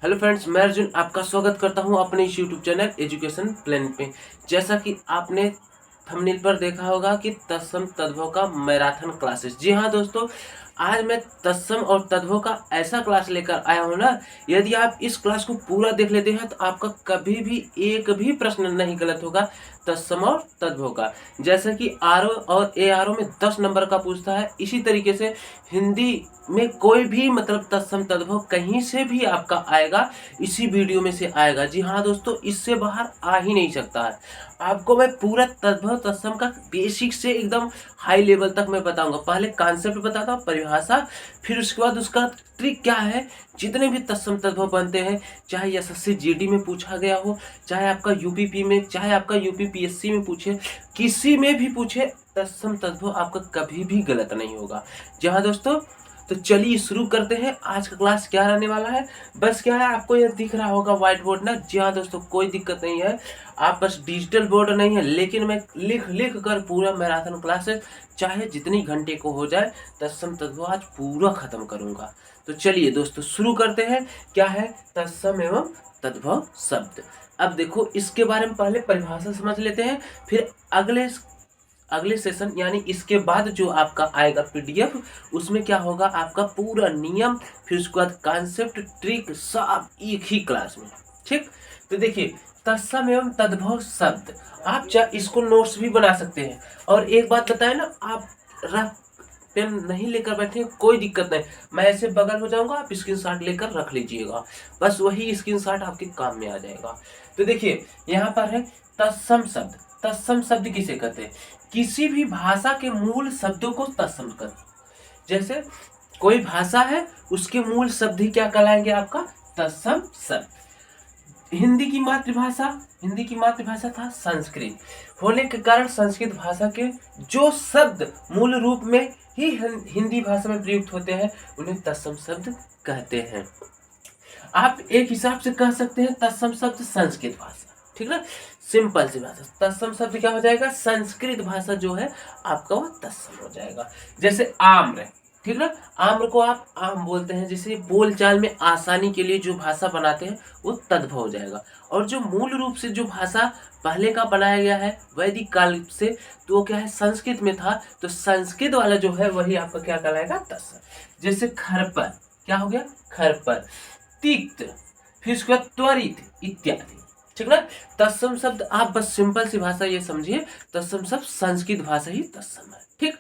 Hello friends, मैं अर्जुन आपका स्वागत करता हूं अपने इस यूट्यूब चैनल एजुकेशन प्लेनेट पे। जैसा कि आपने थंबनेल पर देखा होगा कि तत्सम तद्भव का मैराथन क्लासेस। जी हाँ दोस्तों, आज मैं तत्सम और तद्भव का ऐसा क्लास लेकर आया हूँ ना, यदि आप इस क्लास को पूरा देख लेते हैं तो आपका कभी भी एक भी प्रश्न नहीं गलत होगा तत्सम और तद्भव का। जैसा कि आर और ए आर में 10 नंबर का पूछता है, इसी तरीके से हिंदी में कोई भी मतलब तत्सम तद्भव कहीं से भी आपका आएगा, इसी वीडियो में से आएगा। जी हाँ दोस्तों, इससे बाहर आ ही नहीं सकता है। आपको मैं पूरा तद्भव तत्सम का बेसिक से एकदम हाई लेवल तक मैं बताऊंगा। पहले कॉन्सेप्ट बताता हूँ, परिभाषा, फिर उसके बाद उसका ट्रिक क्या है। जितने भी तत्सम तद्भव बनते हैं, चाहे एसएससी जीडी में पूछा गया हो, चाहे आपका यूपीपी में, चाहे आपका यूपीपीएससी में पूछे, किसी में भी पूछे, तत्सम तद्भव आपका कभी भी गलत नहीं होगा। जी हाँ दोस्तों, तो चलिए शुरू करते हैं। आज का क्लास क्या रहने वाला है। बस क्या है, आपको ये दिख रहा होगा व्हाइट बोर्ड ना। जी हाँ दोस्तों, कोई दिक्कत नहीं है। आप बस डिजिटल बोर्ड नहीं है, लेकिन मैं लिख लिख कर पूरा मैराथन क्लासेस चाहे जितनी घंटे को हो जाए तत्सम तद्भव आज पूरा खत्म करूंगा। तो चलिए दोस्तों शुरू करते हैं। क्या है तत्सम एवं तद्भव शब्द। अब देखो, इसके बारे में पहले परिभाषा समझ लेते हैं, फिर अगले अगले सेशन यानी इसके बाद जो आपका आएगा पीडीएफ, उसमें क्या होगा आपका पूरा नियम, फिर उसके बाद कॉन्सेप्ट, ट्रिक सब एक ही क्लास में। ठीक, तो देखिए तत्सम एवं तद्भव शब्द, आप चाहे इसको नोट्स भी बना सकते हैं। और एक बात बताए ना, आप रफ पेन नहीं लेकर बैठे कोई दिक्कत नहीं, मैं ऐसे बगल हो जाऊंगा, आप स्क्रीनशॉट लेकर रख लीजिएगा, बस वही स्क्रीनशॉट आपके काम में आ जाएगा। तो देखिए यहाँ पर है तत्सम शब्द। तत्सम शब्द किसे कहते हैं? किसी भी भाषा के मूल शब्दों को तत्सम कर। जैसे कोई भाषा है, उसके मूल शब्द ही क्या कहलाएंगे आपका? तत्सम शब्द। हिंदी की मातृभाषा था संस्कृत होने के कारण संस्कृत भाषा के जो शब्द मूल रूप में ही हिंदी भाषा में प्रयुक्त होते हैं उन्हें तत्सम शब्द कहते हैं। आप एक हिसाब से कह सकते हैं तत्सम शब्द संस्कृत भाषा, ठीक ना, सिंपल सी भाषा। तत्सम शब्द क्या हो जाएगा? संस्कृत भाषा जो है आपका वो तत्सम हो जाएगा। जैसे आम्र, ठीक ना, आम्र को आप आम बोलते हैं, जैसे बोलचाल में आसानी के लिए जो भाषा बनाते हैं वो तद्भव हो जाएगा। और जो मूल रूप से जो भाषा पहले का बनाया गया है वैदिक काल से, तो वो क्या है? संस्कृत में था, तो संस्कृत वाला जो है वही आपका क्या कहलाएगा? तत्सम। जैसे खरपर, क्या हो गया? खरपर। तिक्त, फिर उसके बाद त्वरित इत्यादि, ठीक ना। तत्सम शब्द आप बस सिंपल सी भाषा ये समझिए, तत्सम शब्द संस्कृत भाषा ही तत्सम है। ठीक,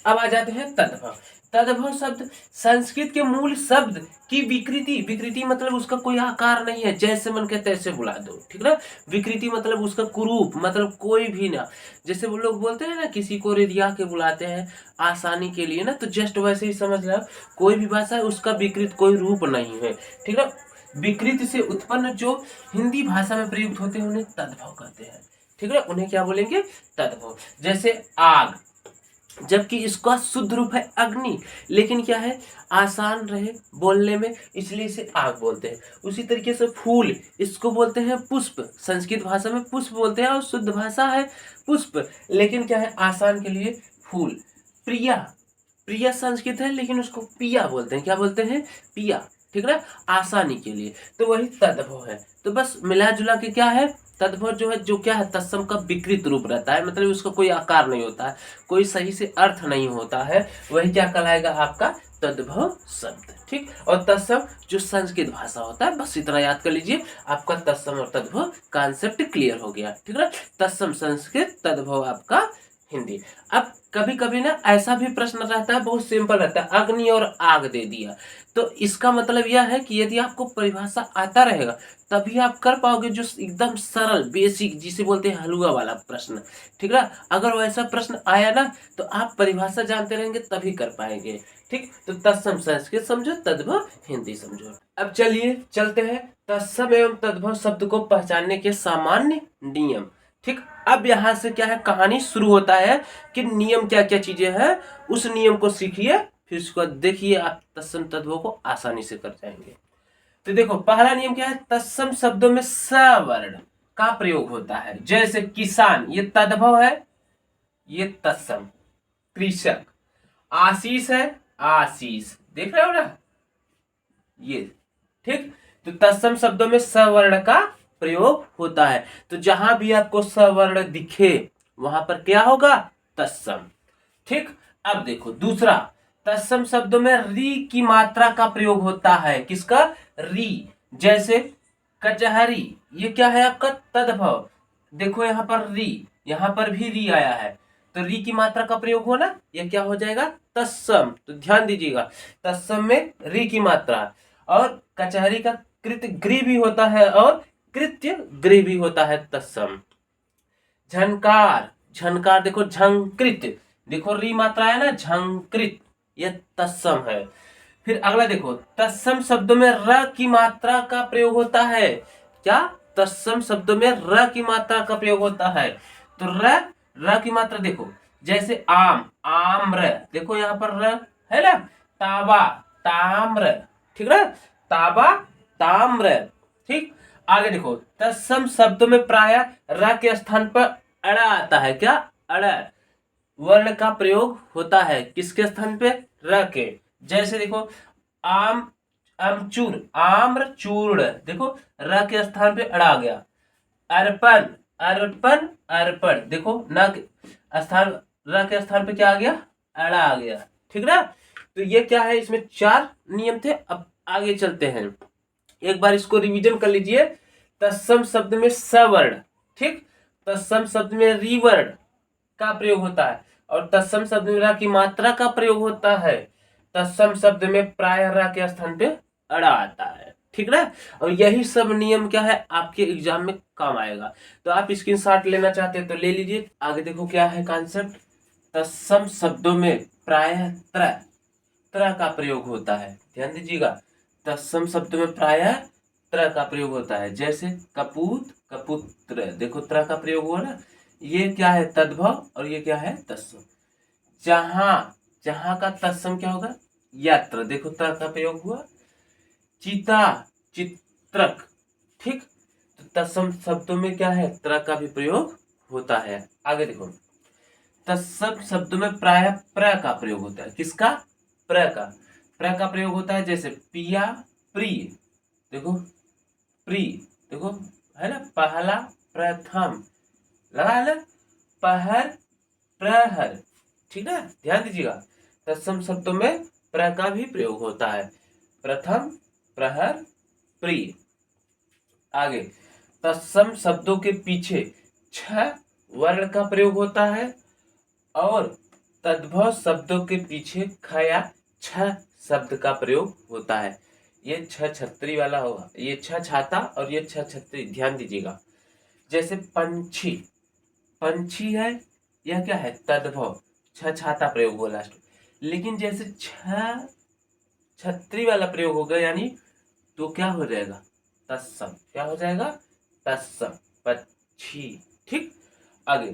अब आ जाते हैं तद्भव। तद्भव शब्द संस्कृत के मूल शब्द की विकृति। विकृति मतलब उसका कोई आकार नहीं है, जैसे मन के तैसे बुला दो, ठीक ना। विकृति मतलब उसका कुरूप, मतलब कोई भी ना। जैसे वो लोग बोलते हैं ना, किसी को रिधिया के बुलाते हैं आसानी के लिए ना, तो जस्ट वैसे ही समझ लो, कोई भी भाषा है उसका विकृत कोई रूप नहीं है, ठीक है। विकृति से उत्पन्न जो हिंदी भाषा में प्रयुक्त होते हैं उन्हें तद्भव कहते हैं, ठीक है। उन्हें क्या बोलेंगे? तद्भव। जैसे आग, जबकि इसका शुद्ध रूप है अग्नि, लेकिन क्या है? आसान रहे बोलने में, इसलिए इसे आग बोलते हैं। उसी तरीके से फूल, इसको बोलते हैं पुष्प, संस्कृत भाषा में पुष्प बोलते हैं और शुद्ध भाषा है पुष्प, लेकिन क्या है? आसान के लिए फूल। प्रिया, प्रिया संस्कृत है लेकिन उसको पिया बोलते हैं, क्या बोलते हैं? पिया, ठीक ना, आसानी के लिए। तो वही तद्भव है। तो बस मिला जुला के क्या है? तद्भव जो है, जो क्या है? तत्सम का विकृत रूप रहता है, मतलब उसका कोई आकार नहीं होता है, कोई सही से अर्थ नहीं होता है, वही क्या कहलाएगा आपका? तद्भव शब्द। ठीक, और तत्सम जो संस्कृत भाषा होता है, बस इतना याद कर लीजिए, आपका तत्सम और तद्भव कॉन्सेप्ट क्लियर हो गया, ठीक ना। तत्सम संस्कृत, तद्भव आपका हिंदी। अब कभी कभी ना ऐसा भी प्रश्न रहता है, बहुत सिंपल रहता है, अग्नि और आग दे दिया, तो इसका मतलब यह है कि यदि आपको परिभाषा आता रहेगा तभी आप कर पाओगे, जो एकदम सरल बेसिक जिसे बोलते हैं हलवा वाला प्रश्न, ठीक ना। अगर वैसा प्रश्न आया ना तो आप परिभाषा जानते रहेंगे तभी कर पाएंगे। ठीक, तो तत्सम संस्कृत समझो, तद्भव हिंदी समझो। अब चलिए चलते हैं तत्सम एवं तद्भव शब्द को पहचानने के सामान्य नियम। ठीक, अब यहां से क्या है, कहानी शुरू होता है कि नियम क्या क्या चीजें हैं, उस नियम को सीखिए, फिर उसको देखिए, आप तत्सम तद्भव को आसानी से कर जाएंगे। तो देखो, पहला नियम क्या है? तत्सम शब्दों में सवर्ण का प्रयोग होता है। जैसे किसान, ये तद्भव है, ये तत्सम। कृषक, आशीष है, आशीष, देख रहे हो ना ये, ठीक। तो तत्सम शब्दों में सवर्ण का प्रयोग होता है। तो जहां भी आपको सवर्ण दिखे वहां पर क्या होगा? तत्सम। ठीक। अब देखो दूसरा, तत्सम शब्दों में री की मात्रा का प्रयोग होता है। किसका? री। जैसे कचहरी, ये क्या है आपका? तद्भव। देखो यहाँ पर री, यहाँ पर भी री आया है, तो री की मात्रा का प्रयोग हो ना, ये क्या हो जाएगा? तत्सम। तो ध्यान दीजिएगा, तत्सम में री की मात्रा। और कचहरी का कृत गृह भी होता है और कृत्य गृह भी होता है तत्सम। झनकार, झनकार देखो झंकृत, देखो री मात्रा है ना, झंकृत, ये तत्सम है। फिर अगला देखो, तत्सम शब्दों में र की मात्रा का प्रयोग होता है। क्या? तत्सम शब्दों में र की मात्रा का प्रयोग होता है। तो र की मात्रा देखो, जैसे आम, आम्र, देखो यहाँ पर र है ना। ताबा, ताम्र, ठीक ना, ताबा, ताम्र। ठीक। आगे देखो, तत्सम शब्दों में प्राय र के स्थान पर अड़ा आता है। क्या? अड़ा वर्ण का प्रयोग होता है। किसके स्थान पे? र के। जैसे देखो, आम, अमचूर, आम्र चूर्ण, देखो र के स्थान पे अड़ा गया। अर्पण, अर्पण, अर्पण, देखो न के स्थान, र के स्थान पे क्या आ गया? अड़ा आ गया। ठीक ना। तो ये क्या है, इसमें 4 नियम थे। अब आगे चलते हैं, एक बार इसको रिवीजन कर लीजिए। तत्सम शब्द में सवर्ण, ठीक, तत्सम शब्द में रिवर्ण का प्रयोग होता है, और तत्सम शब्द में रा की मात्रा का प्रयोग होता है। तत्सम शब्द में प्राय रा के स्थान पे अड़ा आता है। ठीक ना। और यही सब नियम क्या है, आपके एग्जाम में काम आएगा। तो आप स्क्रीनशॉट लेना चाहते हैं तो ले लीजिए। आगे देखो क्या है कॉन्सेप्ट। तत्सम शब्दों में प्रायः त्र का प्रयोग होता है। ध्यान दीजिएगा, तत्सम शब्दों में प्रायः त्र का प्रयोग होता है। जैसे कपूत, कपुत्र, देखो त्र का प्रयोग हुआ ना। ये क्या है? तद्भव, और ये क्या है? तत्सम। जहां, जहां का तत्सम क्या होगा? यत्र, देखो त्र का प्रयोग हुआ। चिता, चित्रक, ठीक। तो तत्सम शब्दों में क्या है? त्र का भी प्रयोग होता है। आगे देखो, तत्सम शब्दों में प्राय प्र का प्रयोग होता है। किसका? प्र का। प्र का प्रयोग होता है। जैसे पिया, प्रिय, देखो प्रिय, देखो है ना, पहला, प्रथम, लगा है ना, पहर, प्रहर, ठीक है। ध्यान दीजिएगा, तत्सम शब्दों में प्र का भी प्रयोग होता है। प्रथम, प्रहर, प्रिय। आगे, तत्सम शब्दों के पीछे छ वर्ण का प्रयोग होता है, और तद्भव शब्दों के पीछे ख या छ शब्द का प्रयोग होता है। ये छ छतरी वाला होगा, ये छ छाता और ये छ छतरी, ध्यान दीजिएगा। जैसे पंछी, पंछी है, यह क्या है? तद्भव, छ छाता प्रयोग हुआ लास्ट में। लेकिन जैसे छ छतरी वाला प्रयोग होगा, यानी तो क्या हो जाएगा? तत्सम। क्या हो जाएगा? तत्सम, पक्षी, ठीक। आगे,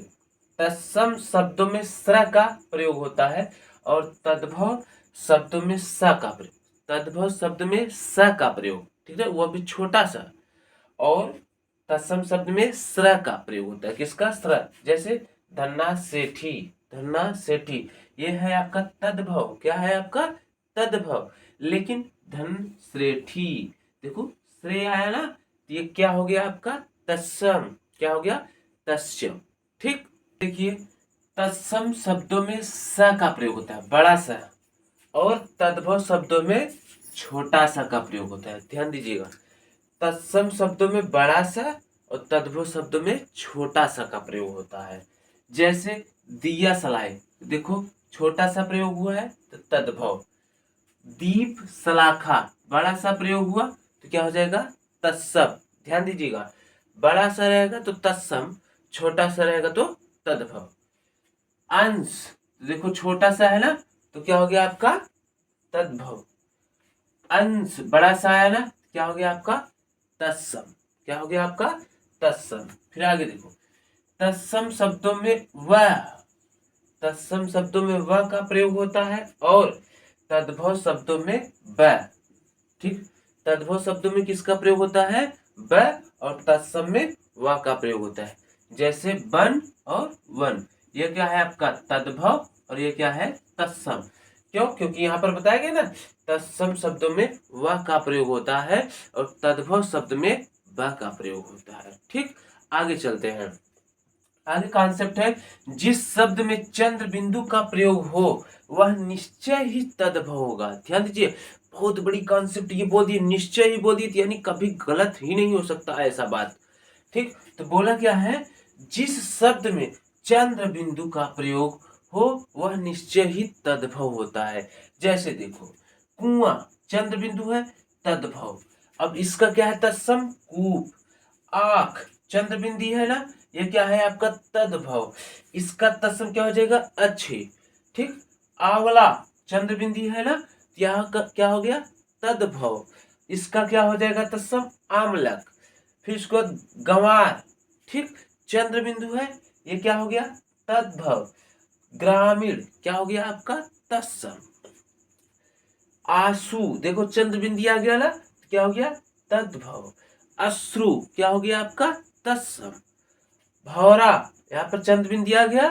तत्सम शब्दों में स्र का प्रयोग होता है, और तद्भव शब्दों में स का प्रयोग, तद्भव शब्द में स का प्रयोग, ठीक है, वो भी छोटा सा। और तत्सम शब्द में स्र का प्रयोग होता है। किसका? स्र। जैसे धन्ना सेठी, धन्ना सेठी, ये है आपका तद्भव। क्या है आपका? तद्भव। लेकिन धन श्रेठी, देखो श्रेय आया ना, तो ये क्या हो गया आपका? तत्सम। क्या हो गया? तत्सम, ठीक। देखिए, तत्सम शब्दों में स का प्रयोग होता है, बड़ा सा, और तद्भव शब्दों में छोटा सा का प्रयोग होता है। ध्यान दीजिएगा, तत्सम शब्दों में बड़ा सा और तद्भव शब्दों में छोटा सा का प्रयोग होता है। जैसे दिया सलाई, देखो छोटा सा प्रयोग हुआ है तो तद्भव। दीप सलाखा, बड़ा सा प्रयोग हुआ तो क्या हो जाएगा? तत्सम। ध्यान दीजिएगा, बड़ा सा रहेगा तो तत्सम, छोटा सा रहेगा तो तद्भव। अंश, देखो छोटा सा है ना, तो क्या हो गया आपका? तद्भव। अंश बड़ा सा है ना, क्या हो गया आपका? तत्सम। क्या हो गया आपका? तत्सम। फिर आगे देखो, तत्सम शब्दों में वह, तत्सम शब्दों में वह का प्रयोग होता है, और तद्भव शब्दों में ब, ठीक। तद्भव शब्दों में किसका प्रयोग होता है? ब, और तत्सम में व का प्रयोग होता है। जैसे वन और वन, ये क्या है आपका? तद्भव, और ये क्या है? तत्सम। क्यों? क्योंकि यहाँ पर बताया गया ना, तत्सम शब्दों में वह का प्रयोग होता है और तद्भव शब्द में वह का प्रयोग होता है। ठीक, आगे चलते हैं। आगे कॉन्सेप्ट है, जिस शब्द में चंद्र बिंदु का प्रयोग हो वह निश्चय ही तद्भव होगा। ध्यान दीजिए, बहुत बड़ी कॉन्सेप्ट ये बोल दी, निश्चय ही बोल दी, यानी कभी गलत ही नहीं हो सकता ऐसा बात। ठीक, तो बोला क्या है, जिस शब्द में चंद्र बिंदु का प्रयोग हो वह निश्चय ही तद्भव होता है। जैसे देखो, कुआं चंद्र बिंदु है, तद्भव। अब इसका क्या है, तत्सम कूप। आंख चंद्र बिंदु है ना, ये क्या है आपका तद्भव। इसका तत्सम क्या हो जाएगा, अच्छे। ठीक, आंवला चंद्र बिंदु है ना, यहाँ का क्या हो गया, तद्भव। इसका क्या हो जाएगा तत्सम, आमलक। फिर इसको बाद गंवार, ठीक, चंद्र बिंदु है, ये क्या हो गया, तद्भव। ग्रामीण क्या हो गया आपका, तत्सम। आंसू देखो चंद्र बिंदु आ गया ना, क्या हो गया, तद्भव। अश्रु क्या हो गया आपका, तत्सम। भौरा यहाँ पर चंद्र बिंदु आ गया,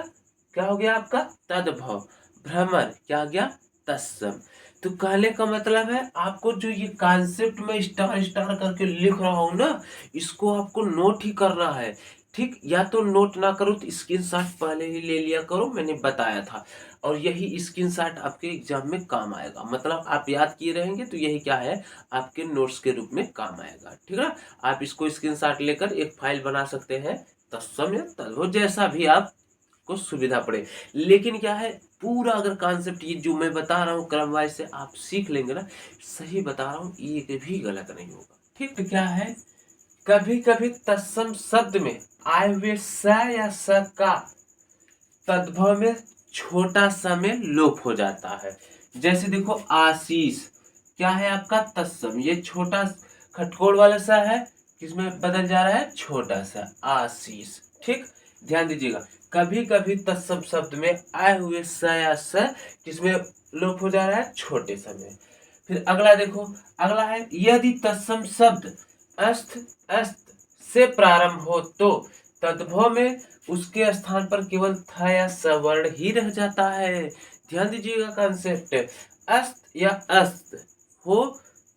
क्या हो गया आपका, तद्भव। भ्रमर क्या आ गया, तत्सम। तो कहने का मतलब है, आपको जो ये कॉन्सेप्ट में स्टार स्टार करके लिख रहा हूं ना, इसको आपको नोट ही करना है। ठीक, या तो नोट ना करो तो स्क्रीनशॉट पहले ही ले लिया करो, मैंने बताया था। और यही स्क्रीनशॉट आपके एग्जाम में काम आएगा, मतलब आप याद किए रहेंगे तो यही क्या है, आपके नोट्स के रूप में काम आएगा। ठीक है, आप इसको स्क्रीनशॉट लेकर एक फाइल बना सकते हैं, तत्सम या तद्भव, जैसा भी आपको सुविधा पड़े। लेकिन क्या है, पूरा अगर कॉन्सेप्ट ये जो मैं बता रहा हूँ क्रम वाइज से आप सीख लेंगे ना, सही बता रहा हूँ, एक भी गलत नहीं होगा। ठीक, तो क्या है, कभी कभी तत्सम शब्द में आए हुए स या स का तद्भव में छोटा सा में लोप हो जाता है। जैसे देखो, आशीष क्या है आपका, तत्सम, ये छोटा खटकोड़ वाला सा है, किसमें बदल जा रहा है, छोटा सा, आशीष। ठीक, ध्यान दीजिएगा, कभी कभी तत्सम शब्द में आए हुए स या स किसमें लोप हो जा रहा है, छोटे सा में। फिर अगला देखो, अगला है, यदि तत्सम शब्द अस्थ अस्थ से प्रारंभ हो तो तद्भव में उसके स्थान पर केवल थ या स वर्ण ही रह जाता है। ध्यान दीजिएगा कॉन्सेप्ट, अस्त या अस्त हो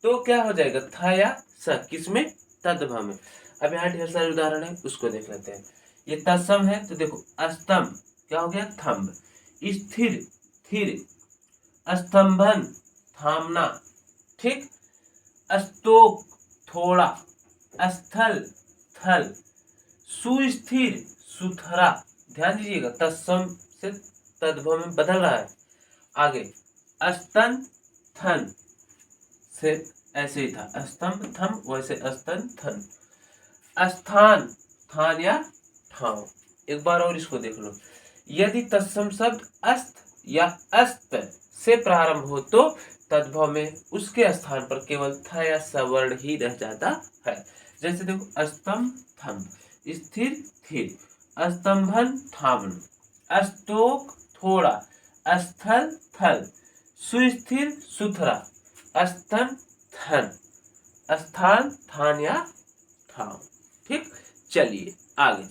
तो क्या हो जाएगा, थ या स, किसमें, तद्भव में। अब यहाँ ढेर सारे उदाहरण है, उसको देख लेते हैं। ये तत्सम है तो देखो, स्तंभ क्या हो गया, थंब। स्थिर थिर, स्तंभन थामना। ठीक, स्तोक थोड़ा, स्थल थल, सुस्थिर सुथरा। ध्यान दीजिएगा, तत्सम से तद्भव में बदल रहा है। आगे स्तन थन से ऐसे ही था, स्तंभ थम, वैसे स्तन थन। स्थान थान या ठाव। एक बार और इसको देख लो, यदि तत्सम शब्द अस्त या अस्त से प्रारंभ हो तो तद्भव में उसके स्थान पर केवल थ या स वर्ण ही रह जाता है। जैसे देखो, स्तंभ थंब, स्थिर थिर, स्तंभन थामन, स्तोक थोड़ा, स्थल थल, सुस्थिर सुथरा, स्तन थन, स्थान थान या ठाव। ठीक, चलिए आगे।